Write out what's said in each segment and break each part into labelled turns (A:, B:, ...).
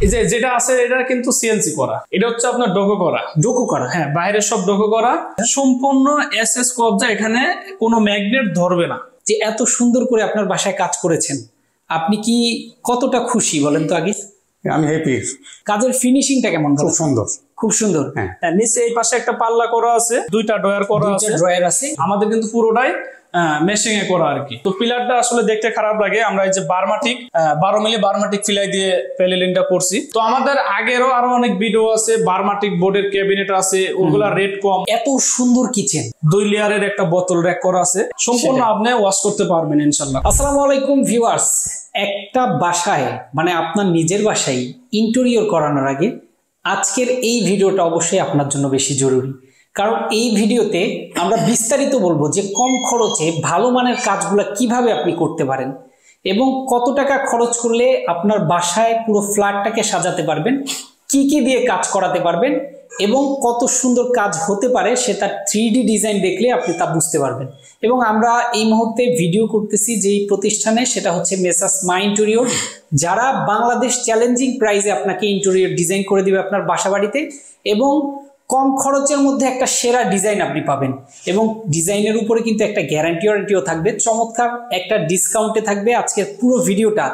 A: এই যে যেটা আছে এটা কিন্তু সিএনসি করা, এটা হচ্ছে আপনার ডোকো করা। ডোকো করা, হ্যাঁ, বাইরের সব ডোকো করা, সম্পূর্ণ এসএস কবজা, এখানে কোনো ম্যাগনেট ধরবে না।
B: যে এত সুন্দর করে আপনার বাসায় কাজ করেছেন, আপনি কি কতটা খুশি বলেন তো আগে?
C: আমি হ্যাপি।
B: কাজের ফিনিশিংটা কেমন?
C: খুব সুন্দর,
B: খুব সুন্দর।
A: হ্যাঁ, নিচে এই পাশে একটা পাল্লা করা আছে, দুইটা ড্রয়ার করা আছে,
B: ড্রয়ার আছে।
A: আমাদের কিন্তু পুরোটাই মেশিং এ করা আর কি। তো পিলারটা আসলে দেখতে খারাপ লাগে, আমরা এই যে বার্মাটিক 12 মিলি বার্মাটিক ফিলাই দিয়ে প্যানেলিংটা করছি। তো আমাদের আগেরও আরো অনেক ভিডিও আছে, বার্মাটিক বোর্ডের ক্যাবিনেট আছে, ওগুলা রেট কম।
B: এত সুন্দর কিচেন,
A: 2 লেয়ারের একটা বোতল র্যাক করা আছে, সম্পূর্ণ আপনি ওয়াশ করতে পারবেন ইনশাআল্লাহ।
B: আসসালামু আলাইকুম ভিউয়ার্স, একটা বাসায় মানে আপনার নিজের বাসায় ইন্টেরিয়র করানোর আগে আজকের এই ভিডিওটা অবশ্যই আপনার জন্য বেশি জরুরি, কারণ এই ভিডিওতে আমরা বিস্তারিত বলবো যে কম খরচে ভালো মানের কাজগুলো কিভাবে আপনি করতে পারেন এবং কত টাকা খরচ করলে আপনার বাসায় পুরো ফ্ল্যাটটাকে সাজাতে পারবেন, কি কি দিয়ে কাজ করাতে পারবেন এবং কত সুন্দর কাজ হতে পারে সেটা 3D ডিজাইন দেখলে আপনি তা বুঝতে পারবেন। এবং আমরা এই মুহূর্তে ভিডিও করতেছি যেই প্রতিষ্ঠানে, সেটা হচ্ছে মেসার্স মাই ইন্টেরিয়র, যারা বাংলাদেশ চ্যালেঞ্জিং প্রাইসে আপনাকে ইন্টেরিয়র ডিজাইন করে দিবে আপনার বাসা বাড়িতে, এবং কম খরচের মধ্যে একটা সেরা ডিজাইন আপনি পাবেন। এবং ডিজাইনের উপরে কিন্তু একটা ওয়ারেন্টিও থাকবে, চমৎকার একটা ডিসকাউন্টে থাকবে। আজকের পুরো ভিডিওটা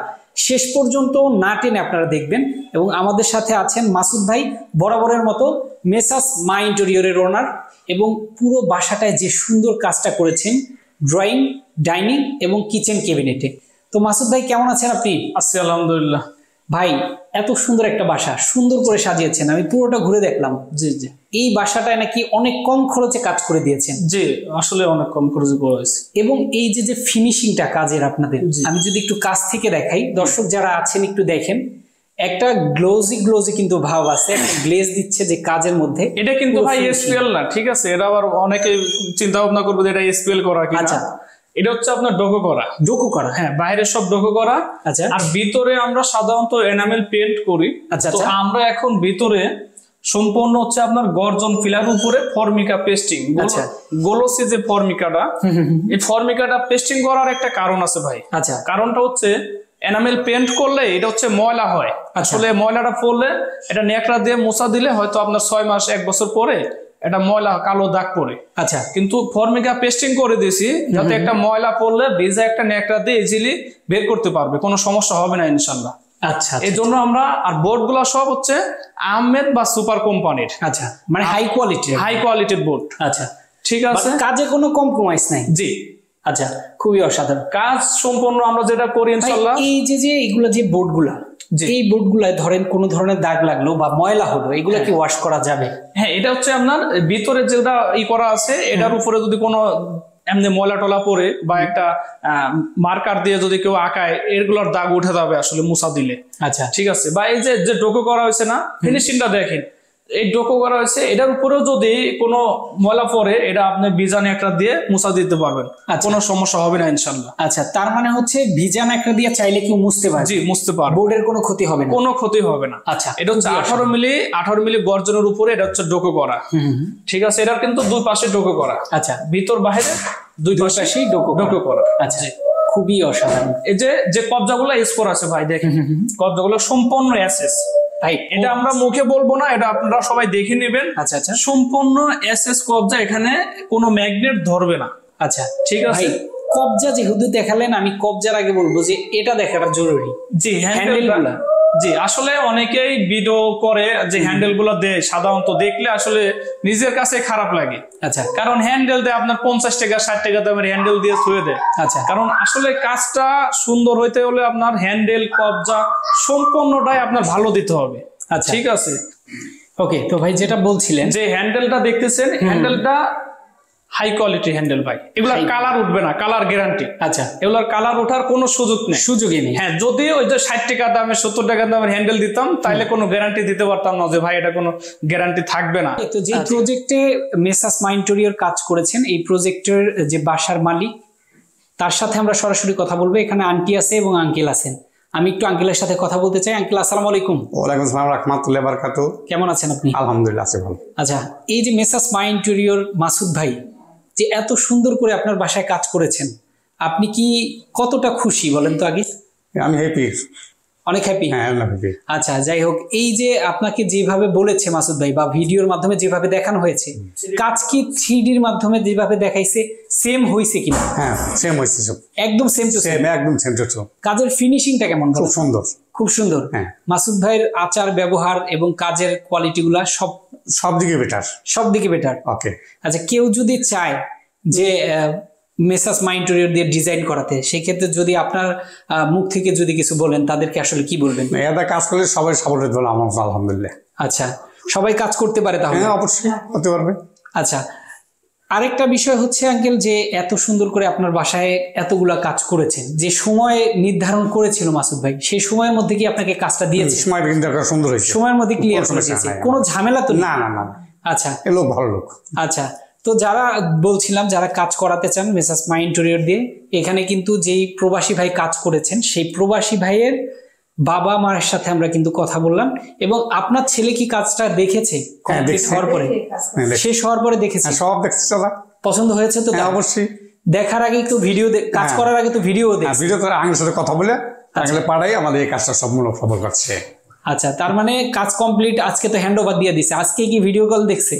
B: শেষ পর্যন্ত না টেনে আপনারা দেখবেন। এবং আমাদের সাথে আছেন মাসুদ ভাই, বরাবরের মতো মেসার্স মাই ইন্টেরিয়রের ওনার, এবং পুরো বাসাটায় যে সুন্দর কাজটা করেছেন ড্রয়িং, ডাইনিং এবং কিচেন ক্যাবিনেটে। তো মাসুদ ভাই কেমন আছেন আপনি?
A: আছি আলহামদুলিল্লাহ।
B: ভাই এত সুন্দর একটা বাসা সুন্দর করে সাজিয়েছেন, আমি পুরোটা ঘুরে দেখলাম।
A: জি জি,
B: এই বাসাটায় নাকি অনেক কম খরচে কাজ করে দিয়েছেন।
A: জি, আসলে অনেক কম খরচে করা হয়েছে।
B: এবং এই যে ফিনিশিংটা কাজের আপনাদের, আমি যদি একটু কাছ থেকে দেখাই, দর্শক যারা আছেন একটু দেখেন, একটা গ্লোজি কিন্তু ভাব আছে, একটা গ্লেজ দিচ্ছে যে কাজের মধ্যে।
A: এটা কিন্তু ভাই এসপিএল না, ঠিক আছে? এটা আবার অনেকে চিন্তা ভাবনা করবে যে এটা এসপিএল করা কিনা।
B: আচ্ছা,
A: এটা হচ্ছে আপনার ডোকো করা।
B: ডোকো করা,
A: হ্যাঁ, বাইরের সব ডোকো করা।
B: আচ্ছা,
A: আর ভিতরে আমরা সাধারণত এনামেল পেইন্ট করি।
B: আচ্ছা,
A: তো আমরা এখন ভিতরে সম্পূর্ণ হচ্ছে আপনার গর্জন ফিলার উপরে ফর্মিকা পেস্টিং,
B: আচ্ছা,
A: গোলসি যে ফর্মিকাটা, এই ফর্মিকাটা পেস্টিং করার একটা কারণ আছে ভাই।
B: আচ্ছা,
A: কারণটা হচ্ছে এনামেল পেইন্ট করলে এটা হচ্ছে ময়লা হয়। আসলে ময়লাটা পড়লে এটা ন্যাকড়া দিয়ে মোছা দিলে হয়তো আপনার 6 মাস 1 বছর পরে এটা ময়লা কালো দাগ পড়ে।
B: আচ্ছা,
A: কিন্তু ফর্মিকা পেস্টিং করে দিয়েছি যাতে একটা ময়লা পড়লে ভিজা একটা ন্যাকড়া দিয়ে ইজিলি বের করতে পারবে, কোনো সমস্যা হবে না ইনশাল্লাহ।
B: আচ্ছা,
A: এই জন্য আমরা, আর বোর্ড গুলা সব হচ্ছে আহমেদ বা সুপার কোম্পানির।
B: আচ্ছা, মানে হাই কোয়ালিটির
A: বোর্ড।
B: আচ্ছা,
A: ঠিক আছে,
B: কাজে কোনো কম্প্রোমাইজ নাই।
A: জি,
B: আচ্ছা, খুবই অসাধারণ
A: কাজ সম্পূর্ণ আমরা যেটা করি ইনশাআল্লাহ।
B: এই যে এগুলো যে বোর্ডগুলা, এই বোর্ডগুলায় ধরেন কোনো ধরনের দাগ লাগলো বা ময়লা হলো, এগুলো কি ওয়াশ করা যাবে?
A: হ্যাঁ, এটা হচ্ছে আপনার ভিতরে যেটা করা আছে, এটার উপরে যদি কোনো এমনি ময়লা টলা পরে বা একটা মার্কার দিয়ে যদি কেউ আঁকায়, এগুলোর দাগ উঠে যাবে আসলে মুছা দিলে।
B: আচ্ছা,
A: ঠিক আছে। বা এই যে ডোকো করা হয়েছে না, ফিনিশিংটা দেখেন, এই ডোকো করা হয়েছে, এটার উপরেও যদি কোনো ময়লা পড়ে এটা আপনি ভিজান একটা দিয়ে মুছা দিতে পারবেন, কোনো সমস্যা হবে না ইনশাআল্লাহ।
B: আচ্ছা, তার মানে হচ্ছে ভিজান একটা দিয়ে চাইলে কেউ মুছতে পারবে?
A: জি, মুছতে পারবে,
B: বোর্ডের কোনো ক্ষতি হবে না?
A: কোনো ক্ষতি হবে না।
B: আচ্ছা,
A: এটা হচ্ছে 18 মিলি গর্জনের উপরে এটা হচ্ছে ডোকো করা। ঠিক আছে, এটার কিন্তু দুই পাশে ডোকো করা।
B: আচ্ছা,
A: ভিতর বাইরে দুই পাশেই ডোকো করা।
B: আচ্ছা, খুবই অসাধারণ।
A: এই যে কবজাগুলো স্কোর আছে ভাই, দেখেন কবজাগুলো সম্পূর্ণ এসএস। এটা আমরা মুখে বলবো না, এটা আপনারা সবাই দেখে নেবেন।
B: আচ্ছা, আচ্ছা,
A: সম্পূর্ণ এসএস কবজা, এখানে কোনো ম্যাগনেট ধরবে না।
B: আচ্ছা,
A: ঠিক আছে।
B: কবজা যেহেতু দেখালেন, আমি কবজার আগে বলবো যে এটা দেখাটা জরুরি।
A: জি, হ্যান্ডেলগুলা, জি, আসলে অনেকেই ভিডিও করে যে হ্যান্ডেল গুলো দেয়, সাধারণত দেখলে আসলে নিজের কাছে খারাপ লাগে।
B: আচ্ছা,
A: কারণ হ্যান্ডেল দেয় আপনার 50 টাকা 60 টাকা দামের হ্যান্ডেল দিয়ে ছুঁয়ে দেয়।
B: আচ্ছা,
A: কারণ আসলে কাজটা সুন্দর হইতে হলে আপনার হ্যান্ডেল, কবজা সম্পূর্ণটাই আপনার ভালো দিতে হবে।
B: আচ্ছা,
A: ঠিক আছে।
B: ওকে, তো ভাই যেটা বলছিলেন,
A: যে হ্যান্ডেলটা দেখতেছেন, হ্যান্ডেলটা হাই কোয়ালিটি হ্যান্ডেল ভাই, এগুলা কালার উঠবে না, কালার গ্যারান্টি।
B: আচ্ছা,
A: এগুলার কালার ওঠার কোনো সুযোগই নেই। হ্যাঁ, যদি ওই যে 60 টাকা দামের 70 টাকা দামের হ্যান্ডেল দিতাম তাইলে কোনো গ্যারান্টি দিতে পারতাম না যে ভাই এটা কোনো গ্যারান্টি থাকবে না।
B: তো যে প্রজেক্টে মেসার্স মাই ইন্টেরিয়র কাজ করেছেন, এই প্রজেক্টের যে বাসার মালিক, তার সাথে আমরা সরাসরি কথা বলবো। এখানে আন্টি আছে এবং আঙ্কেল আছেন, আমি একটু আঙ্কেলের সাথে কথা বলতে চাই। আঙ্কেল, আসসালামু আলাইকুম।
C: ওয়ালাইকুম আসসালাম রাহমাতুল্লাহি ওয়া বারাকাতুহু।
B: কেমন আছেন আপনি?
C: আলহামদুলিল্লাহ, আছি ভালো।
B: আচ্ছা, এই যে মেসার্স মাই ইন্টেরিয়র মাসুদ ভাই যে এত সুন্দর করে আপনার বাসায় কাজ করেছেন, আপনি কি কতটা খুশি বলেন তো আগে?
C: আমি হ্যাপি।
B: অনেক হ্যাপি।
C: হ্যাঁ অনেক happy।
B: আচ্ছা, যাই হোক, এই যে আপনাকে যেভাবে বলেছে মাসুদ ভাই বা ভিডিওর মাধ্যমে যেভাবে দেখানো হয়েছে, কাজ কি 3Dর মাধ্যমে যেভাবে দেখাইছে সেম হয়েছে কিনা?
C: হ্যাঁ সেম হয়েছে, সব
B: একদম সেম টু সেম।
C: সেম, একদম সেম টু সেম।
B: কাজের ফিনিশিংটা কেমন?
C: খুব সুন্দর।
B: খুব সুন্দর।
C: হ্যাঁ।
B: মাসুদ ভাইয়ের আচার ব্যবহার এবং কাজের কোয়ালিটিগুলা
C: সব দিকে বেটার।
B: সব দিকে বেটার।
C: ওকে।
B: আচ্ছা, কেউ যদি চায় যে মেসাস মা ইন্টেরিয়র দিয়ে ডিজাইন করাতে, সেই ক্ষেত্রে যদি আপনার মুখ থেকে যদি কিছু বলেন, তাদেরকে আসলে কি বলবেন?
C: এটা কাজ করলে সবাই সাপোর্ট দিতে আমার আলহামদুলিল্লাহ।
B: আচ্ছা, সবাই কাজ করতে পারে তাহলে?
C: হ্যাঁ অবশ্যই করতে পারবে।
B: আচ্ছা, আরেকটা বিষয় হচ্ছে আঙ্কেল, যে এত সুন্দর করে আপনার বাসায় এতগুলা কাজ করেছেন, যে সময় নির্ধারণ করেছিল মাসুদ ভাই, সেই সময়ের মধ্যে কি আপনাকে কাজটা দিয়েছে?
C: সময়টা কিন্তু একটা সুন্দর হয়েছে,
B: সময়ের মধ্যে ক্লিয়ার করে দিয়েছে, কোনো ঝামেলা তো
C: না? না না।
B: আচ্ছা,
C: এ লোক ভালো লোক।
B: আচ্ছা, তো যারা বলছিলাম যারা কাজ করাতে চান মেসাস মা ইন্টেরিয়র দিয়ে, এখানে কিন্তু যেই প্রবাসী ভাই কাজ করেছেন, সেই প্রবাসী ভাইয়ের বাবা মার সাথে আমরা কিন্তু কথা বললাম, এবং আপনার ছেলে কি কাজটা দেখেছে কমপ্লিট হওয়ার পরে? শেষ হওয়ার পরে দেখেছে?
C: সব দেখছি, চলা
B: পছন্দ হয়েছে তো?
C: অবশ্যই।
B: দেখার আগে একটু ভিডিও, কাজ করার আগে তো ভিডিও দেখছি।
C: ভিডিও করে আঙ্গের সাথে কথা বলে তাহলে পাড়াই আমাদের এই কাজটা সম্পূর্ণ খবর করছে।
B: আচ্ছা, তার মানে কাজ কমপ্লিট, আজকে তো হ্যান্ড ওভার দিয়ে দিছে, আজকে কি ভিডিও কল দেখছে?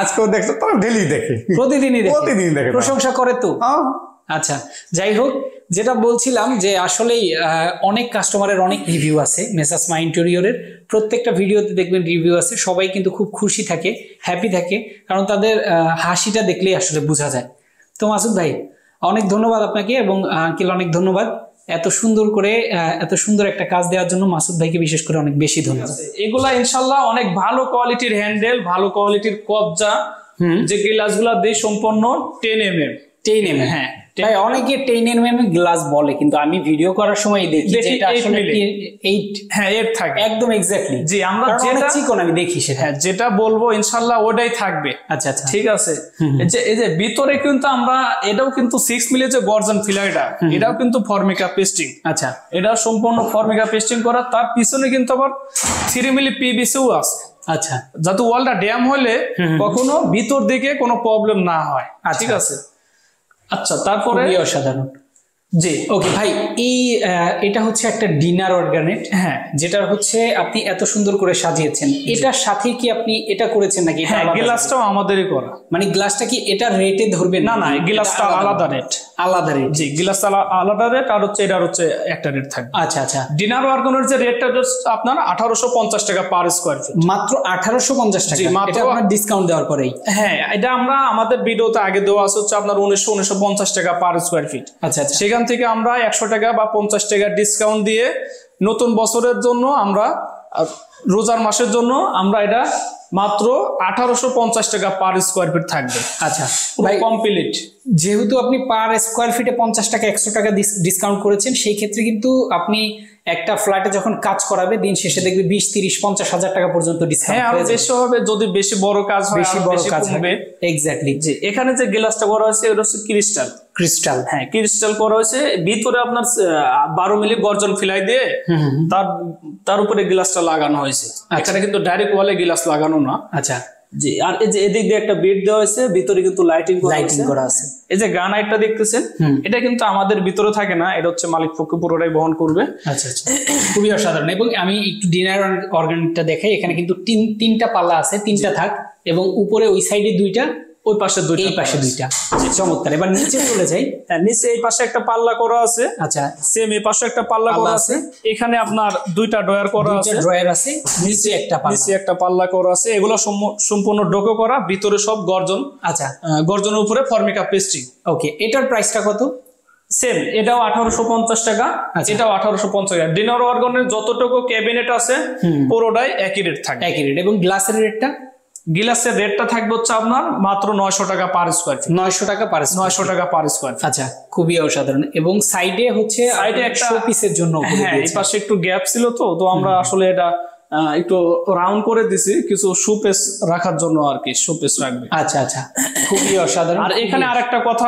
C: আজকেও দেখছে তো, ডেলি দেখে,
B: প্রতিদিনই দেখে?
C: প্রতিদিন দেখে,
B: প্রশংসা করে তো। আচ্ছা, যাই হোক, যেটা বলছিলাম যে আসলেই অনেক কাস্টমারের অনেক রিভিউ আছে মেসাস মা ইন্টেরিয়রের, প্রত্যেকটা ভিডিওতে দেখবেন রিভিউ আছে, সবাই কিন্তু খুব খুশি থাকে, হ্যাপি থাকে, কারণ তাদের হাসিটা দেখলেই আসলে বোঝা যায়। তো মাসুদ ভাই, অনেক ধন্যবাদ আপনাকে, এবং আঙ্কেল অনেক ধন্যবাদ এত সুন্দর করে এত সুন্দর একটা কাজ দেওয়ার জন্য। মাসুদ ভাইকে বিশেষ করে অনেক বেশি ধন্যবাদ।
A: এগুলা ইনশাল্লাহ অনেক ভালো কোয়ালিটির হ্যান্ডেল, ভালো কোয়ালিটির কবজা, যে গ্লাসগুলা দিয়ে সম্পূর্ণ 10mm।
B: 10mm? হ্যাঁ ভাই, অনেকে 10mm গ্লাস বলে, কিন্তু আমি ভিডিও করার সময় দেখি যেটা আসলে 8।
A: হ্যাঁ 8 থাকে
B: একদম এক্স্যাক্টলি।
A: জি, আমরা যেটা
B: চিকন আমি দেখি সেটা।
A: হ্যাঁ, যেটা বলবো ইনশাআল্লাহ ওটাই থাকবে।
B: আচ্ছা আচ্ছা,
A: ঠিক আছে। এই যে ভিতরে কিন্তু আমরা এটাও কিন্তু 6 মিলি যে গর্জন ফিলারটা, এটাও কিন্তু ফর্মিকা পেস্টিং।
B: আচ্ছা,
A: এটা সম্পূর্ণ ফর্মিকা পেস্টিং করা, তার পিছনে কিন্তু আবার 3 মিলি পিভিসিও আছে।
B: আচ্ছা,
A: যাতে ওয়ালটা ড্যাম হলে কখনো ভিতর দিকে কোনো প্রবলেম না হয়। ঠিক আছে। আচ্ছা, তারপরে
B: অসাধারণ।
A: জি
B: ওকে ভাই, এটা হচ্ছে একটা ডিনার অর্গানেট।
A: হ্যাঁ,
B: যেটা হচ্ছে আপনি এত সুন্দর করে সাজিয়েছেন, এটার সাথে কি আপনি এটা করেছেন নাকি?
A: হ্যাঁ, গ্লাসটাও আমাদেরই করা।
B: মানে গ্লাসটা কি এটা রেটে ধরবে?
A: না না, গ্লাসটা আলাদা রেট।
B: আলাদা রেট?
A: জি, গ্লাসটা আলাদা রেট, আর হচ্ছে এটার হচ্ছে একটা রেট থাকবে।
B: আচ্ছা আচ্ছা।
A: ডিনার অর্গানের যে রেটটা আপনার 1850 টাকা পার স্কয়ার ফিট।
B: মাত্র 1850 টাকা? এটা আপনার ডিসকাউন্ট দেওয়ার পরেই?
A: হ্যাঁ, এটা আমরা আমাদের ভিডিওতে আগে দেওয়া আছে হচ্ছে আপনার 1950 টাকা পার স্কয়ার ফিট।
B: আচ্ছা আচ্ছা।
A: সেখান থেকে আমরা 100 টাকা বা 50 টাকা ডিসকাউন্ট দিয়ে নতুন বছরের জন্য, আমরা রোজার মাসের জন্য আমরা এটা মাত্র 1850 টাকা পার স্কয়ার ফিট থাকবে।
B: আচ্ছা
A: ভাই, কমপ্লিট।
B: যেহেতু আপনি পার স্কয়ার ফিটে 50 টাকা 100 টাকা ডিসকাউন্ট করেছেন, সেই ক্ষেত্রে কিন্তু আপনি একটা ফ্ল্যাটে যখন কাজ করাবে, দিন শেষে দেখবে 20, 30, 50 হাজার টাকা পর্যন্ত ডিসকাউন্ট হয়ে যাবে।
A: বেশি হবে যদি বেশি বড় কাজ হয়,
B: বেশি বড় কাজ
A: হবে।
B: এক্স্যাক্টলি।
A: জি, এখানে যে গ্লাসটা করা হয়েছে এটা হচ্ছে ক্রিস্টাল।
B: ক্রিস্টাল?
A: হ্যাঁ, ক্রিস্টাল করা হয়েছে। ভিতরে আপনার 12 মিলি গর্জন ফিলাই দিয়ে তার উপরে গ্লাসটা লাগানো হয়েছে। এখানে কিন্তু ডাইরেক্ট ওয়ালে গ্লাস লাগানো না।
B: আচ্ছা
A: জি, আর এই যে এদিক দিয়ে একটা বেড দেওয়া হয়েছে, ভিতরে কিন্তু লাইটিং
B: করা আছে।
A: এই যে গ্রানাইটটা দেখতেছেন, এটা কিন্তু আমাদের ভিতরে থাকে না, এটা হচ্ছে মালিক পক্ষ পুরোটাই বহন করবে।
B: আচ্ছা আচ্ছা, খুবই অসাধারণ। এবং আমি একটু ডিনার অর্গানটা দেখাই, এখানে কিন্তু তিনটা পাল্লা আছে, তিনটা থাক, এবং উপরে ওই সাইডে দুইটা, ওই পাশে দুইটা, এই পাশে দুইটা। চমৎকার। এবার নিচে চলে যাই।
A: নিচে এই পাশে একটা পাল্লা করা আছে।
B: আচ্ছা,
A: সেম এই পাশে একটা পাল্লা করা আছে। এখানে আপনার দুইটা ড্রয়ার করা আছে,
B: ড্রয়ার আছে, নিচে একটা
A: পাল্লা করা আছে। এগুলো সম্পূর্ণ ডোকো করা, ভিতরে সব গর্জন।
B: আচ্ছা,
A: গর্জনের উপরে ফর্মিকা পেস্টিং।
B: ওকে, এটার প্রাইসটা কত?
A: সেম, এটাও 1850 টাকা, এটাও 1850 টাকা। ডিনার অর্গানের যতটুকু ক্যাবিনেট আছে পুরোটাই একই রেট থাকে।
B: একই রেট। এবং গ্লাসের রেটটা?
A: গ্লাসের রেটটা থাকবে হচ্ছে আপনার মাত্র 900 টাকা পার স্কয়ার ফিট।
B: 900 টাকা পার?
A: 900 টাকা পার স্কয়ার ফিট।
B: আচ্ছা, খুবই অসাধারণ। এবং সাইডে হচ্ছে একটা শোপিসের জন্য।
A: হ্যাঁ, এই পাশে একটু গ্যাপ ছিল তো আমরা আসলে এটা একটু রাউন্ড করে দিছি কিছু শোপিস রাখার জন্য আর কি, শোপিস রাখবে।
B: আচ্ছা আচ্ছা, খুবই অসাধারণ।
A: আর এখানে আরেকটা কথা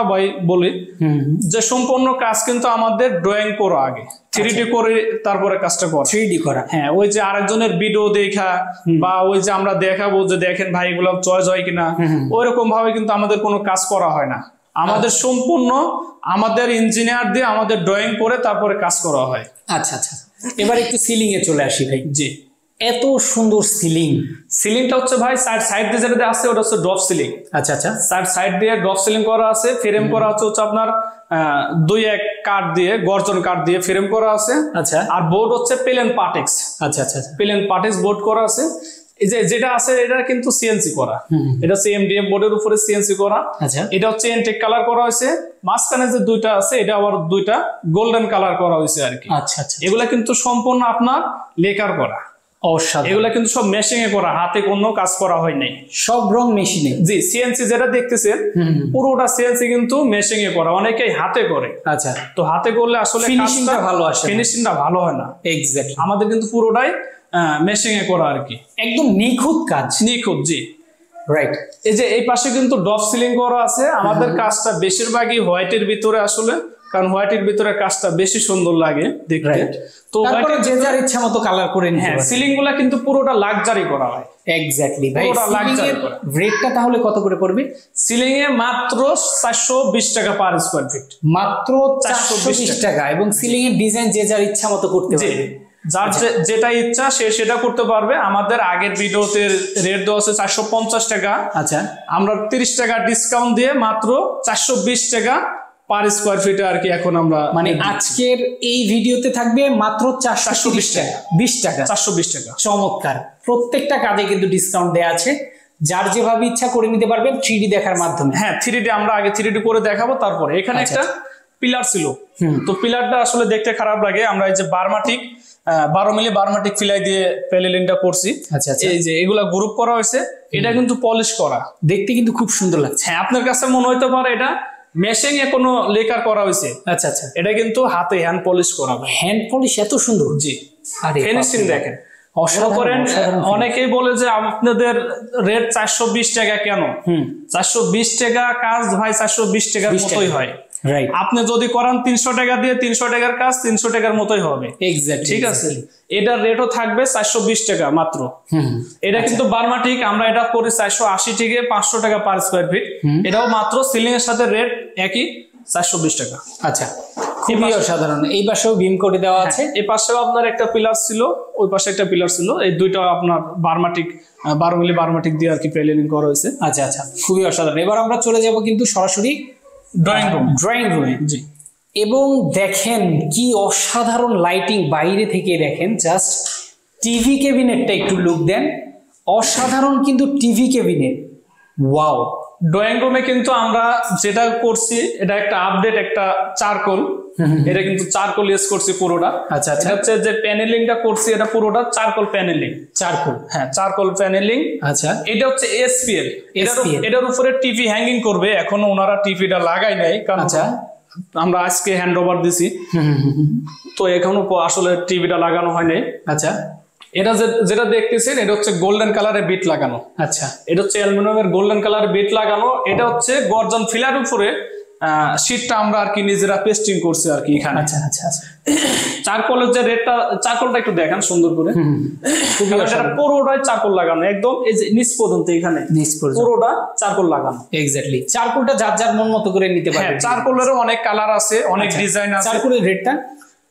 A: বলি, যে সম্পূর্ণ কাজ কিন্তু আমাদের ড্রয়িং করা আগে, 3D করে তারপরে কাজটা করা।
B: 3D করা? হ্যাঁ।
A: ওই যে আরেকজনের ভিডিও দেখা বা ওই যে আমরা দেখাবো যে দেখেন ভাই এগুলো চয়েস হয় কিনা, ওইরকম ভাবে কিন্তু আমাদের কোনো কাজ করা হয় না। আমাদের সম্পূর্ণ আমাদের ইঞ্জিনিয়ার দিয়ে আমাদের ড্রয়িং করে তারপরে কাজ করা হয়।
B: আচ্ছা আচ্ছা। এবার একটু সিলিং এ চলে আসি ভাই।
A: জি,
B: এত সুন্দর সিলিং।
A: সিলিংটা হচ্ছে ভাই সাইড দিয়ে যেটা আছে ওটা হচ্ছে ড্রপ সিলিং।
B: আচ্ছা আচ্ছা,
A: সাইড দিয়ে ড্রপ সিলিং করা আছে, ফ্রেম করা হচ্ছে আপনার 2-1 কাঠ দিয়ে, গর্জন কাঠ দিয়ে ফ্রেম করা আছে।
B: আচ্ছা,
A: আর বোর্ড হচ্ছে প্লেন পার্টেক্স।
B: আচ্ছা আচ্ছা,
A: প্লেন পার্টেক্স বোর্ড করা আছে। এই যে যেটা আছে এটা কিন্তু সিএনসি করা, এটা হচ্ছে এমডিএফ বোর্ডের উপরে সিএনসি করা।
B: আচ্ছা,
A: এটা হচ্ছে এনটেক কালার করা হয়েছে। মাঝখানে যে দুইটা আছে এটা আবার দুইটা গোল্ডেন কালার করা হয়েছে আর কি।
B: আচ্ছা আচ্ছা,
A: এগুলা কিন্তু সম্পূর্ণ আপনার লেকার করা,
B: অসাধারণ।
A: এগুলা কিন্তু সব মেশিং এ করা, হাতে কোনো কাজ করা হয় নাই,
B: সব রং মেশিনে।
A: জি, সিএনসি যেটা দেখতেছেন পুরোটা সিএনসি কিন্তু মেশিং এ করা, অনেকেই হাতে করে।
B: আচ্ছা,
A: তো হাতে করলে আসলে
B: ফিনিশিংটা ভালো আসে,
A: ফিনিশিংটা ভালো হয় না।
B: এক্স্যাক্টলি,
A: আমাদের কিন্তু পুরোটাই মেশিং এ করা আর কি,
B: একদম নিখুঁত কাজ।
A: নিখুঁত, জি।
B: রাইট,
A: এই যে এই পাশে কিন্তু ডপ সিলিং করা আছে। আমাদের কাজটা বেশিরভাগই হোয়াইটের ভিতরে আসলে, কারণ হোয়াইটের ভিতরে কাজটা বেশি সুন্দর লাগে দেখতে।
B: তো তারপরে যে যার ইচ্ছা মতো কালার করে নিতে
A: হ্যাঁ,
B: পারে।
A: সিলিং গুলা কিন্তু পুরোটা লাক্সারি করা হয়।
B: এক্স্যাক্টলি ভাই,
A: পুরোটা luxury করা।
B: রেটটা তাহলে কত করে পড়বে?
A: সিলিং এ মাত্র 420 টাকা পার স্কয়ার ফিট,
B: মাত্র 420 টাকা। এবং সিলিং এর ডিজাইন যে যার ইচ্ছা মতো করতে পারবে,
A: যার যেটা ইচ্ছা সে সেটা করতে পারবে। আমাদের আগের ভিডিওতে রেট দেওয়া আছে 450 টাকা।
B: আচ্ছা,
A: আমরা 30 টাকা ডিসকাউন্ট দিয়ে মাত্র 420 টাকা পার স্কয়ার ফিটে আর কি এখন আমরা,
B: মানে আজকের এই ভিডিওতে থাকবে মাত্র 420 টাকা, 20 টাকা,
A: 420 টাকা।
B: চমৎকার। প্রত্যেকটা কাজে কিন্তু ডিসকাউন্ট দেওয়া আছে, যার যেভাবে ইচ্ছা করে নিতে পারবেন 3D দেখার মাধ্যমে।
A: হ্যাঁ, 3D আমরা আগে 3D করে দেখাবো, তারপরে এখানে একটা পিলার ছিল। তো পিলারটা আসলে দেখতে খারাপ লাগে, আমরা এই যে বারমাটিক 12 মিলি বারমাটিক ফিলাই দিয়ে প্যানেলিংটা করছি।
B: আচ্ছা আচ্ছা,
A: এই যে এগুলা গ্রুপ করা হয়েছে, এটা কিন্তু পলিশ করা,
B: দেখতে কিন্তু খুব সুন্দর লাগছে।
A: হ্যাঁ, আপনার কাছে মনে হতে পারে এটা মেশিং এ কোনো লেকার করা হয়েছে।
B: আচ্ছা আচ্ছা,
A: এটা কিন্তু হাতে হ্যান্ড পলিশ করা।
B: হ্যান্ড পলিশ এত সুন্দর।
A: জি,
B: আরে
A: ফিনিশিং দেখেন।
B: অসাধারণ।
A: অনেকেই বলে যে আপনাদের রেট 420 টাকা কেন? 420 টাকা কাজ ভাই 420 টাকার মতোই হয়।
B: রাইট,
A: আপনি যদি করান 300 টাকা দিয়ে, 300 টাকার কাজ 300 টাকার মতোই হবে।
B: এক্স্যাক্টলি,
A: ঠিক আছে, এটার রেটও থাকবে 420 টাকা মাত্র। এটা কিন্তু বারমাটিক, আমরা এটা করি 480 থেকে 500 টাকা পার স্কয়ার ফিট। এটাও মাত্র সিলিং এর সাথে রেট একই 420 টাকা।
B: আচ্ছা, খুবই অসাধারণ। এই পাশেও বিম করে দেওয়া আছে,
A: এই পাশেও আপনার একটা পিলার ছিল, ওই পাশে একটা পিলার ছিল, এই দুইটা আপনার বারমাটিক 12 মিলি বারমাটিক দিয়ে আর কি প্যানেলিং করা হয়েছে।
B: আচ্ছা আচ্ছা, খুবই অসাধারণ। এবার আমরা চলে যাব কিন্তু সরাসরি ড্রয়িং রুমে।
A: জি,
B: এবং দেখেন কি অসাধারণ লাইটিং, বাইরে থেকে দেখেন জাস্ট। টিভি ক্যাবিনেটটা একটু লুক দেন, অসাধারণ কিন্তু টিভি ক্যাবিনেট। ওয়াও,
A: ড্রয়িং রুমে কিন্তু আমরা যেটা করছি এটা একটা আপডেট, একটা চারকোল, এটা কিন্তু চারকোল ইউজ করছি পুরোটা।
B: আচ্ছা আচ্ছা,
A: এটা হচ্ছে যে প্যানেলিংটা করছি এটা পুরোটা চারকোল প্যানেলিং।
B: চারকোল,
A: হ্যাঁ, চারকোল প্যানেলিং।
B: আচ্ছা,
A: এটা হচ্ছে এসপিএল। এটার উপরে টিভি হ্যাঙ্গিং করবে, এখনো ওনারা টিভিটা লাগাই নাই, কারণ
B: আচ্ছা
A: আমরা আজকে হ্যান্ড ওভার দিছি, তো এখনো আসলে টিভিটা লাগানো হয় নাই।
B: আচ্ছা,
A: এটা যেটা দেখতেছেন এটা হচ্ছে গোল্ডেন কালারের বিট লাগানো।
B: আচ্ছা,
A: এটা হচ্ছে অ্যালুমিনিয়ামের গোল্ডেন কালারের বিট লাগানো। এটা হচ্ছে গর্জন ফিলার উপরে শীটটা আমরা আর কি নিজেরা পেস্টিং করছি আর কি এখানে।
B: আচ্ছা আচ্ছা আচ্ছা,
A: চারকোলের যে রেটটা, চারকোলটা একটু দেখেন সুন্দর করে, পুরোটাই চারকোল লাগানো, একদম এই যে নিচ পর্যন্ত, এখানে পুরোটা চারকোল লাগানো।
B: এক্স্যাক্টলি, চারকোলটা যার যার মন মতো করে নিতে পারবে।
A: চারকোলেরও অনেক কালার আছে, অনেক ডিজাইন আছে।
B: চারকোলের রেটটা,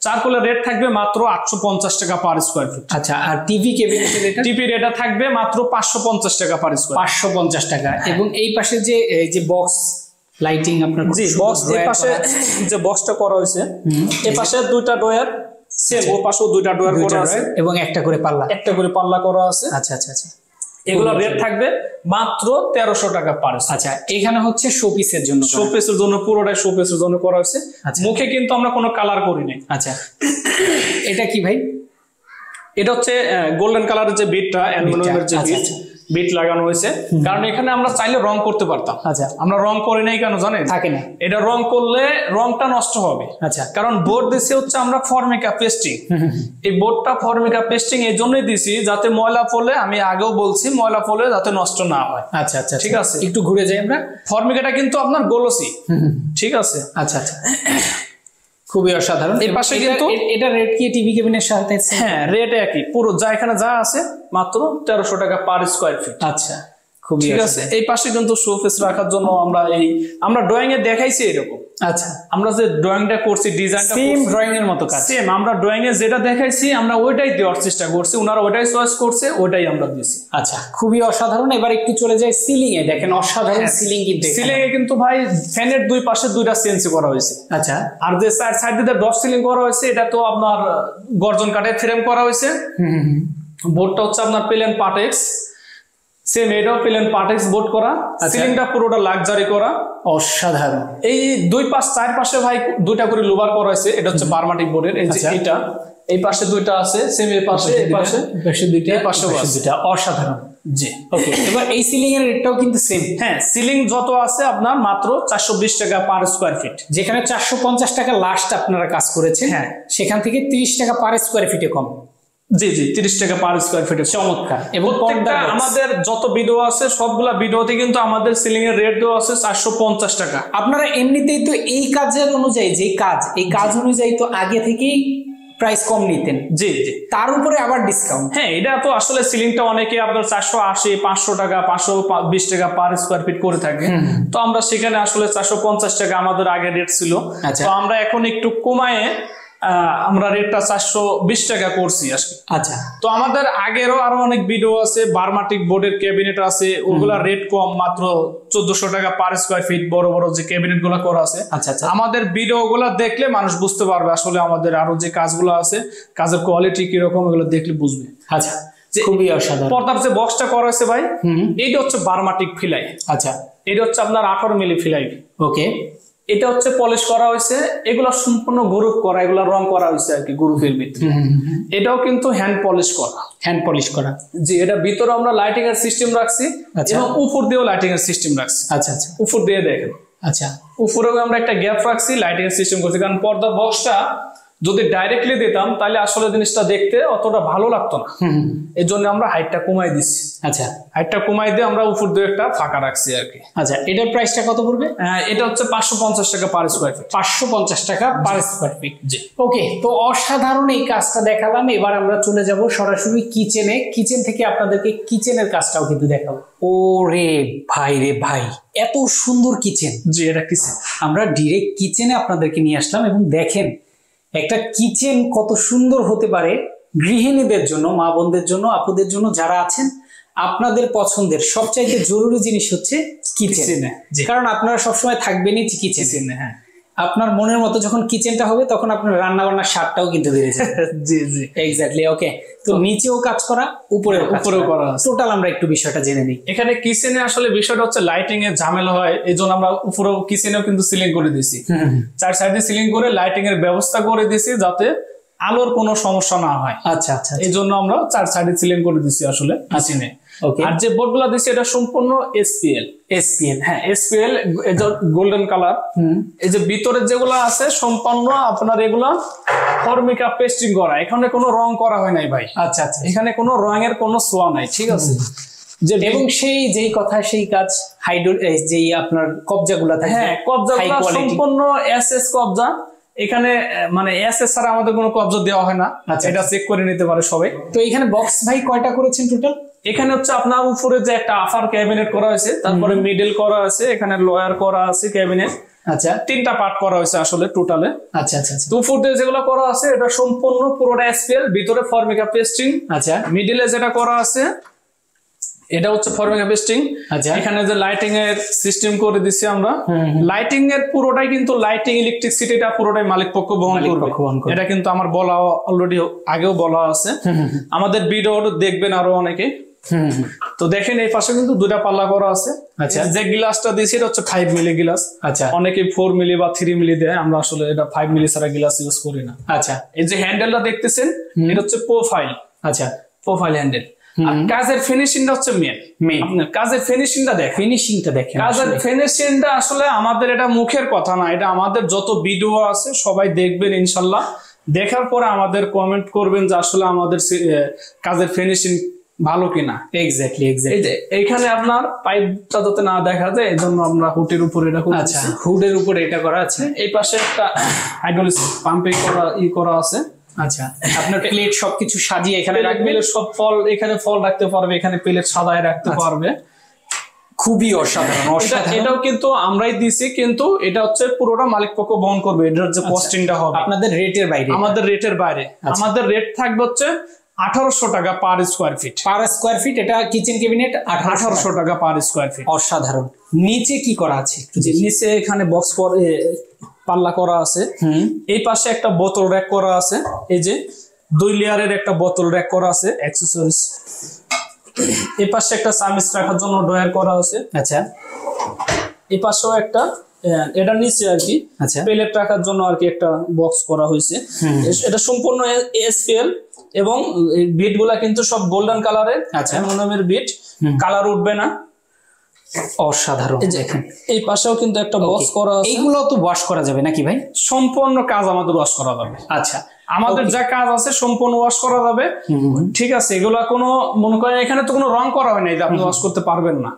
A: চারকোলের রেট থাকবে মাত্র 850 টাকা পার স্কয়ার ফিট।
B: আচ্ছা, আর টিভি ক্যাবিনেটের রেটটা,
A: টিভি রেটটা থাকবে মাত্র 550 টাকা পার স্কয়ার,
B: 550 টাকা। এবং এই পাশে যে এই যে বক্স লাইটিং আপনার,
A: জি বক্স, এই পাশে যে বক্সটা করা হয়েছে, এই পাশে দুইটা ডয়ার সেম, ওই পাশেও দুইটা ডয়ার করা আছে
B: এবং একটা করে
A: পাল্লা করা আছে।
B: আচ্ছা আচ্ছা আচ্ছা,
A: এগুলোর রেট থাকবে মাত্র 1300 টাকা পার।
B: আচ্ছা, এখানে হচ্ছে শোপিসের জন্য,
A: শোপিসের জন্য, পুরোটাই শোপিসের জন্য করা হয়েছে। মুখে কিন্তু আমরা কোনো কালার করি নাই।
B: আচ্ছা, এটা কি ভাই?
A: এটা হচ্ছে গোল্ডেন কালারের যে বিটটা, অ্যালুমিনিয়ামের যে বিট, বিট লাগানো হয়েছে, কারণ এখানে আমরা চাইলে রং করতে পারতাম।
B: আচ্ছা,
A: আমরা রং করি নাই কেন জানেন?
B: থাকে না,
A: এটা রং করলে রংটা নষ্ট হবে।
B: আচ্ছা,
A: কারণ বোর্ড দিছি হচ্ছে আমরা ফর্মিকা পেস্টিং, এই বোর্ডটা ফর্মিকা পেস্টিং এই জন্যই দিছি যাতে ময়লা পড়লে, আমি আগেও বলছি ময়লা পড়লে যাতে নষ্ট না হয়।
B: আচ্ছা আচ্ছা,
A: ঠিক আছে,
B: একটু ঘুরে যাই আমরা।
A: ফর্মিকাটা কিন্তু আপনার গোলসি, ঠিক আছে।
B: আচ্ছা আচ্ছা, খুবই অসাধারণ।
A: এই পাশে কিন্তু
B: এটা রেট কি টিভি ক্যাবিনেটের সাথে?
A: হ্যাঁ, রেট একই, পুরো যা এখানে যা আছে মাত্র 1300 টাকা পার স্কয়ার ফিট।
B: আচ্ছা, খুবই
A: ঠিক আছে। এই পাশে কিন্তু শোপিস রাখার জন্য আমরা ড্রয়িং এ দেখাইছি এরকম।
B: আচ্ছা,
A: আমরা যে ড্রয়িংটা করছি, ডিজাইনটা
B: সেম ড্রয়িং এর মতো কাজ।
A: সেম আমরা ড্রয়িং এ যেটা দেখাইছি আমরা ওইটাই দেওয়ার চেষ্টা করছি, ওনারা ওইটাই চয়েস করছে, ওইটাই আমরা দিয়েছি।
B: আচ্ছা, খুবই অসাধারণ। এবার একটু চলে যাই সিলিং এ। দেখেন অসাধারণ সিলিং কিন্তু।
A: সিলিং এ কিন্তু ভাই ফ্যানের দুই পাশে দুইটা সেন্সি করা হয়েছে।
B: আচ্ছা,
A: আর যে সাইড দিয়ে ড্রপ সিলিং করা হয়েছে এটা তো আপনার গর্জন কাঠের ফ্রেম করা হয়েছে। বোর্ডটা হচ্ছে আপনার প্লেন পার্টেক্স, সেম এটাও প্লেন পার্টেক্স বোর্ড করা। সিলিংটা পুরোটা লাক্সারি করা,
B: অসাধারণ।
A: এই দুই পাশ চার পাশে ভাই দুইটা করে লোভার করা হয়েছে। এটা হচ্ছে বারমাটিক বোর্ডের। এই যে এটা এই পাশে দুইটা আছে, সেম এই পাশে এই পাশে দুইটা, এই পাশে দুইটা।
B: অসাধারণ।
A: জি,
B: ওকে। এবার এই সিলিং এর রেটটাও কিন্তু সেম।
A: হ্যাঁ, সিলিং যত আছে আপনার মাত্র 420 টাকা পার স্কয়ার ফিট।
B: যেখানে 450 টাকা লাস্ট আপনারা কাজ করেছেন,
A: হ্যাঁ,
B: সেখান থেকে 30 টাকা পার স্কয়ার ফিটে কম।
A: জি জি, 30 টাকা পার স্কয়ার ফিটে।
B: চমৎকার। এবং
A: আমাদের যত ভিডিও আছে সবগুলা ভিডিওতে কিন্তু আমাদের সিলিং এর রেট দেওয়া আছে 450 টাকা।
B: আপনারা এমনিতেই তো এই কাজের অনুযায়ী যে কাজ, এই কাজ অনুযায়ী তো আগে থেকেই প্রাইস কম নিতেন।
A: জি জি,
B: তার উপরে আবার ডিসকাউন্ট।
A: হ্যাঁ, এটা তো আসলে সিলিংটা অনেকে আপনার 480, 500 টাকা, 520 টাকা পার স্কয়ার ফিট করে থাকে। তো আমরা সেখানে আসলে 450 টাকা আমাদের আগে রেট ছিল। তো আমরা এখন একটু কমায়ে আমরা রেটটা 420 টাকা করছি আজকে।
B: আচ্ছা,
A: তো আমাদের আগেরও আরো অনেক ভিডিও আছে, বারমাটিক বোর্ডের ক্যাবিনেট আছে, ওগুলা রেট কম, মাত্র 1400 টাকা পার স্কয়ার ফিট বড় বড় যে ক্যাবিনেট গুলা করা আছে।
B: আচ্ছা আচ্ছা,
A: আমাদের ভিডিও গুলা দেখলে মানুষ বুঝতে পারবে আসলে আমাদের আরো যে কাজগুলো আছে, কাজের কোয়ালিটি কিরকম, এগুলো দেখলে বুঝবে।
B: আচ্ছা, খুবই অসাধারণ।
A: পর্দার যে বক্সটা করা হয়েছে ভাই, এইটা হচ্ছে বারমাটিক ফিলাই।
B: আচ্ছা,
A: এটা হচ্ছে আপনার 18 মিলি ফিলাই।
B: ওকে।
A: এটা হচ্ছে পলিশ করা হয়েছে, এগুলো সম্পূর্ণ গ্রুপ করা, এগুলো রং করা হয়েছে আর কি গ্রুপের ভিতরে। এটাও কিন্তু হ্যান্ড পলিশ করা।
B: হ্যান্ড পলিশ করা,
A: জি। এটা ভিতরে আমরা লাইটিং এর সিস্টেম রাখছি এবং উপর দিয়েও লাইটিং এর সিস্টেম রাখছি।
B: আচ্ছা আচ্ছা,
A: উপর দিয়ে দেখেন।
B: আচ্ছা,
A: উপরেও আমরা একটা গ্যাপ রাখছি, লাইটিং এর সিস্টেম করছি। কারণ পর্দার বক্সটা যদি ডাইরেক্টলি দিতাম তাহলে আসলে জিনিসটা দেখতে অতটা ভালো লাগতো না, এই জন্য আমরা হাইটটা কমাই দিচ্ছি।
B: আচ্ছা,
A: হাইটটা কমাই দিয়ে আমরা উপর দিয়ে একটা ফাঁকা রাখছি আর কি।
B: আচ্ছা, এটার প্রাইসটা কত পড়বে?
A: এটা হচ্ছে 550 টাকা পার স্কয়ার ফিট।
B: 550 টাকা পার স্কয়ার ফিট।
A: জি,
B: ওকে। তো অসাধারণ এই কাজটা দেখালাম। এবার আমরা চলে যাব সরাসরি কিচেনে। কিচেন থেকে আপনাদেরকে কিচেনের কাজটাও কিন্তু দেখাবো। ওরে ভাই রে ভাই, এত সুন্দর কিচেন।
A: জি, এটা কিচেন।
B: আমরা ডিরেক্ট কিচেনে আপনাদেরকে নিয়ে আসলাম এবং দেখেন একটা কিচেন কত সুন্দর হতে পারে। গৃহিণীদের জন্য, মা বোনদের জন্য, আপুদের জন্য যারা আছেন, আপনাদের পছন্দের সবচাইতে জরুরি জিনিস হচ্ছে কিচেন। কারণ আপনারা সবসময় থাকবেনই কিচেনে। হ্যাঁ, আপনার মনের মতো যখন কিচেনটা হবে তখন আপনার রান্না বান্নার স্বাদটাও কিন্তু বেড়ে যাবে।
A: জি জি,
B: এক্স্যাক্টলি। ওকে। তো নিচেও কাজ করা, উপরেও করা, টোটাল আমরা একটু বিষয়টা জেনে নিই।
A: এখানে কিচেনে আসলে বিষয়টা হচ্ছে লাইটিং এর ঝামেলা হয়, এই জন্য আমরা উপরেও কিচেনেও কিন্তু সিলিং করে দিয়েছি। 4 সাইডে সিলিং করে লাইটিং এর ব্যবস্থা করে দিয়েছি যাতে আলোর কোনো সমস্যা না হয়।
B: আচ্ছা আচ্ছা,
A: এই জন্য আমরা 4 সাইডে সিলিং করে দিয়েছি আসলে কিচেনে। আর যে বোর্ডগুলো দিয়েছি এটা সম্পূর্ণ এসপিএল। হ্যাঁ, এসপিএল গোল্ডেন কালার। এই যে ভিতরে যেগুলো আছে সম্পূর্ণ আপনার এগুলা ফর্মিকা পেস্টিং করা, এখানে কোনো রং করা হয় নাই ভাই।
B: আচ্ছা আচ্ছা,
A: এখানে কোনো রঙের কোনো ছোঁয়া নাই, ঠিক আছে।
B: যে এবং সেই যেই কথা সেই কাজ, হাইড্রো যেই আপনার কবজাগুলো থাকে,
A: হ্যাঁ, কবজাগুলো সম্পূর্ণ এসএস কবজা। এখানে মানে এসএস ছাড়া আমাদের কোনো কবজা দেওয়া হয় না, এটা চেক করে নিতে পারে সবাই।
B: তো এখানে বক্স ভাই কয়টা করেছেন টোটাল?
A: এখানে হচ্ছে আপনার উপরে যে একটা আফার ক্যাবিনেট করা হয়েছে, তারপরে মিডল করা আছে, এখানে লোয়ার করা আছে ক্যাবিনেট।
B: আচ্ছা,
A: 3টা পার্ট করা হয়েছে আসলে টোটালে।
B: আচ্ছা আচ্ছা,
A: তো উপর দিয়ে যেগুলো করা আছে এটা সম্পূর্ণ পুরোটা এসপিএল, ভিতরে ফর্মিকা পেস্টিং।
B: আচ্ছা,
A: মিডলে যেটা করা আছে এটা হচ্ছে ফর্মিকা পেস্টিং।
B: আচ্ছা,
A: এখানে যে লাইটিং এর সিস্টেম করে দিছি আমরা, লাইটিং এর পুরোটাই কিন্তু লাইটিং ইলেকট্রিসিটিটা পুরোটাই মালিক পক্ষ বহন করবে। এটা কিন্তু আমার বলা অলরেডি আগেও বলা আছে, আমাদের ভিডিও দেখবেন আরো অনেকে। তো দেখেন এই পাশে কিন্তু 2টা পাল্লা করা আছে।
B: আচ্ছা,
A: যে গ্লাসটা দিয়েছি এটা হচ্ছে 5 মিলি গ্লাস।
B: আচ্ছা,
A: অনেকে 4 মিলি বা 3 মিলি দেয়, আমরা আসলে এটা 5 মিলি ছাড়া গ্লাস ইউজ করি না।
B: আচ্ছা,
A: এই যে হ্যান্ডেলটা দেখতেছেন এটা হচ্ছে প্রোফাইল।
B: আচ্ছা,
A: প্রোফাইল হ্যান্ডেল। আর কাজের ফিনিশিংটা হচ্ছে মেন। আপনার কাজের ফিনিশিংটা দেখেন। কাজের ফিনিশিংটা আসলে আমাদের এটা মুখের কথা না, এটা আমাদের যত ভিডিও আছে সবাই দেখবেন ইনশাল্লাহ। দেখার পরে আমাদের কমেন্ট করবেন যে আসলে আমাদের কাজের ফিনিশিং ভালো কিনা।
B: এক্স্যাক্টলি।
A: এই যে এইখানে আপনার পাইপটা যাতে না দেখা যায় এই জন্য আমরা হুডের উপরে এটা করা আছে।
B: হুডের উপরে এটা করা আছে।
A: এই পাশে একটা হাইড্রোলিক পাম্পে করা আছে।
B: আচ্ছা, আপনার প্লেট সবকিছু সাজিয়ে এখানে রাখবেন।
A: সব ফল এখানে ফল রাখতে পারবে, এখানে প্লেট সাজায় রাখতে পারবে।
B: খুবই অসাধারণ অসাধারণ।
A: এটাও কিন্তু আমরাই দিছি, কিন্তু এটা হচ্ছে পুরোটা মালিক পক্ষ বহন করবে, এটার যে কস্টিংটা হবে
B: আপনাদের রেটের বাইরে,
A: আমাদের রেটের বাইরে। আমাদের রেট থাকবে হচ্ছে 1800 টাকা per square feet.
B: Per square feet এটা কিচেন ক্যাবিনেট
A: 1800 টাকা পার স্কোয়ার ফিট।
B: অসাধারণ। নিচে কি করা আছে?
A: নিচে এখানে বক্স পাল্লা করা আছে, এই পাশে একটা বোতল র্যাক করা আছে, এই যে 2 লেয়ারের একটা বোতল র্যাক করা আছে অ্যাকসেসরিজ। এই পাশে একটা চামিচ রাখার জন্য ড্রয়ার করা আছে।
B: আচ্ছা,
A: এই পাশেও একটা, এটা নিচে আর কি প্লেট রাখার জন্য আর কি একটা বক্স করা হয়েছে। এটা সম্পূর্ণ এসপিএল এবং বিট গুলা কিন্তু সব গোল্ডেন কালারের, অ্যালুমিনিয়ামের বিট, কালার উঠবে না।
B: অসাধারণ।
A: এই পাশেও কিন্তু একটা বক্স করা আছে।
B: এইগুলো তো ওয়াশ করা যাবে নাকি ভাই?
A: সম্পূর্ণ কাজ আমাদের ওয়াশ করা যাবে।
B: আচ্ছা,
A: আমাদের যা কাজ আছে সম্পূর্ণ ওয়াশ করা যাবে, ঠিক আছে। এগুলা কোনো মনে করেন এখানে তো কোনো রং করা হয় নাই যে আপনি ওয়াশ করতে পারবেন না,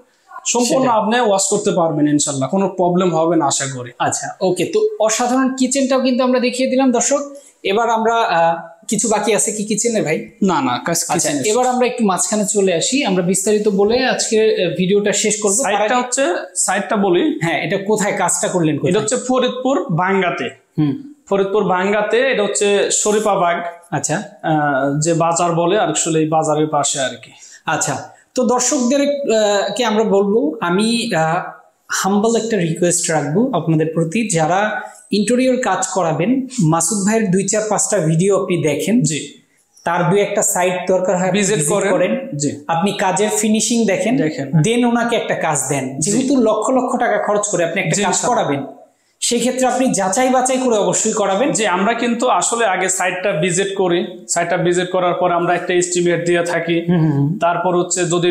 A: সম্পূর্ণ আপনি ওয়াশ করতে পারবেন ইনশাল্লাহ, কোনো প্রবলেম হবে না আশা করি।
B: আচ্ছা, ওকে। তো অসাধারণ কিচেনটাও কিন্তু আমরা দেখিয়ে দিলাম দর্শক। এবার আমরা কিছু বাকি আছে কি কিচেনের ভাই?
A: না না,
B: আচ্ছা, এবার আমরা একটু মাঝখানে চলে আসি, আমরা বিস্তারিত বলে আজকে ভিডিওটা শেষ করব।
A: সাইডটা হচ্ছে, সাইডটা বলি,
B: হ্যাঁ, এটা কোথায় কাজটা করলেন?
A: এটা হচ্ছে ফরিদপুর ভাঙ্গাতে। ফরিদপুর ভাঙ্গাতে, এটা হচ্ছে শরীফা বাগ,
B: আচ্ছা,
A: যে বাজার বলে আর আসলে এই বাজারের পাশে আর কি।
B: আচ্ছা, তো দর্শকদের কে আমরা বলবো, আমি হাম্বল একটা রিকোয়েস্ট রাখবো আপনাদের প্রতি, যারা ইন্টেরিয়র কাজ করাবেন, মাসুদ ভাইয়ের 2-4-5টা ভিডিও আপনি দেখেন,
A: জি,
B: তার 2-1টা সাইট দরকার হয়
A: ভিজিট করেন,
B: জি, আপনি কাজের ফিনিশিং দেখেন, দেন ওনাকে একটা কাজ দেন। যেহেতু লক্ষ লক্ষ টাকা খরচ করে আপনি একটা কাজ করাবেন, সেই ক্ষেত্রে আপনি যাচাই বাছাই করে অবশ্যই করাবেন।
A: যে আমরা কিন্তু আসলে আগে সাইটটা ভিজিট করি, সাইটটা ভিজিট করার পর আমরা একটা এস্টিমেট দিয়ে থাকি। তারপর হচ্ছে যদি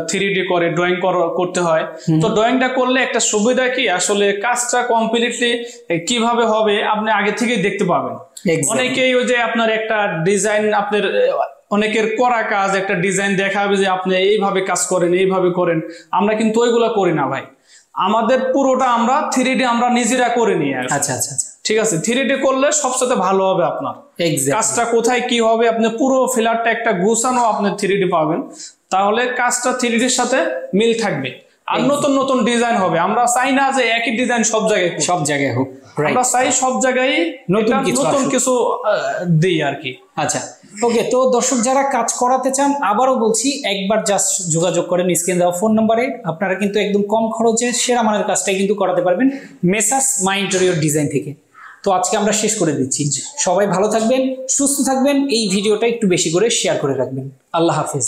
A: 3D করে ড্রয়িং করতে হয়, তো ড্রয়িংটা করলে একটা সুবিধা কি, আসলে কাজটা কমপ্লিটলি কিভাবে হবে আপনি আগে থেকেই দেখতে পাবেন। অনেকেই ওই যে আপনার একটা ডিজাইন, আপনার অনেকের করা কাজ একটা ডিজাইন দেখাবে যে আপনি এইভাবে কাজ করেন, এইভাবে করেন, আমরা কিন্তু ওইগুলা করি না ভাই। আমাদের পুরোটা আমরা 3D আমরা নিজেরা করে নিয়ে আসি।
B: আচ্ছা আচ্ছা,
A: ঠিক আছে, 3D করলে সবচেয়ে ভালো হবে আপনার কাজটা, কোথায় কি হবে আপনি পুরো ফ্ল্যাটটা একটা গুছানো আপনি 3D পাবেন, তাহলে কাজটা 3D এর সাথে মিল থাকবে আর নতুন নতুন ডিজাইন হবে। আমরা চাই না যে একই ডিজাইন সব জায়গায় হোক, আমরা চাই সব জায়গায় নতুন কিছু দিই আর কি।
B: আচ্ছা, ওকে। তো দর্শক যারা কাজ করাতে চান, আবারও বলছি, একবার জাস্ট যোগাযোগ করেন স্ক্রিনে দেওয়া ফোন নাম্বারে। আপনারা কিন্তু একদম কম খরচে সেরা মানের কাজটাই কিন্তু করাতে পারবেন মেসার্স মাই ইন্টেরিয়র ডিজাইন থেকে। তো আজকে আমরা শেষ করে দিচ্ছি। সবাই ভালো থাকবেন, সুস্থ থাকবেন, এই ভিডিওটা একটু বেশি করে শেয়ার করে রাখবেন। আল্লাহ হাফেজ।